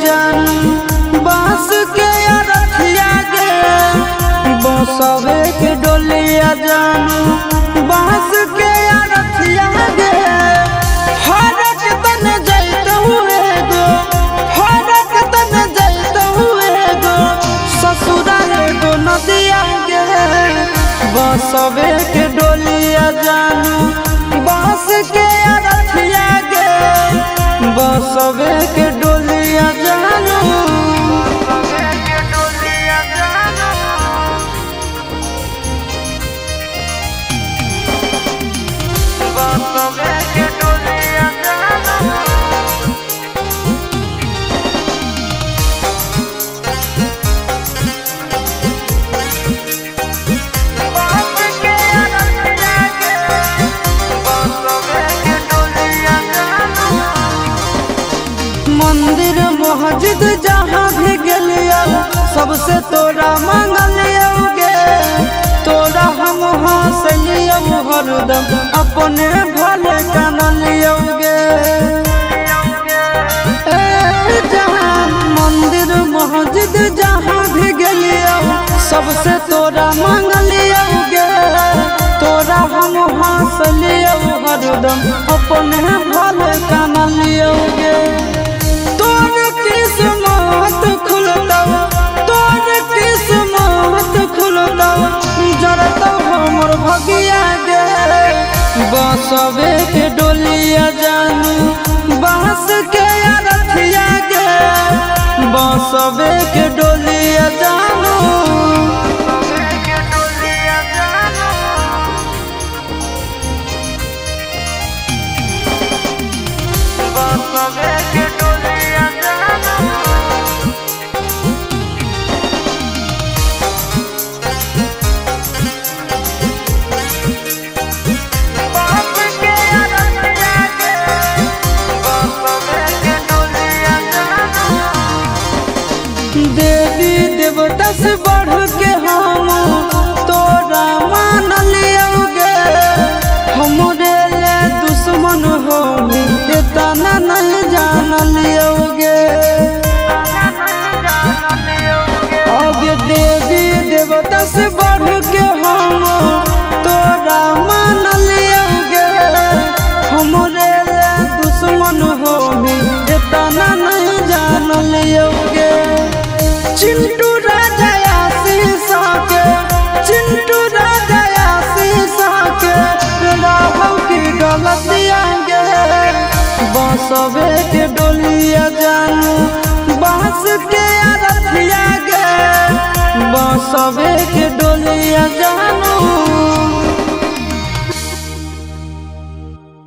जानू बांस के अरथिया गे बसवे के डोलिया जानू बांस के अरथिया गे हरक तन जैत हुए गो हरक तन जैत हुए गो ससुरा गो नदिया गे बसवे के डोलिया जानू बांस के अरथिया गे बसवे के डोलिया जानू मंदिर मस्जिद जहाँ भी गलिया सबसे तोरा मांगलिया गे तोरा हम हंसलिया हरदम अपने भले कानलिया गे जहाँ मंदिर मस्जिद जहाँ भी गलिया सबसे तोरा मांगलिया गे तोरा हम हंसलिया हरदम अपने भले कानलिया गे तोर किस्मत खुलता तोर किस्मत खुलता जरता हमर भगिया गे बसवे के डोलिया जानू बांस के अरथिया गे बसवे के डोलिया जानू बसवे के देवी देवता से बढ़ के हम तोरा मान लियोगे हमरे ले दुश्मन हो इतना नहीं जान लियोगे आगे देवी देवता से बढ़ के हम तोरा मान लियोगे हमरे ले दुश्मन हो इतना नहीं जान लियोगे चिंटू राजा शीशा के चिंटू राजा शीशा के राहुल की डोलिया गे बसवे के डोलिया जानू बांस के अरथिया गे बसवे के डोलिया जानू।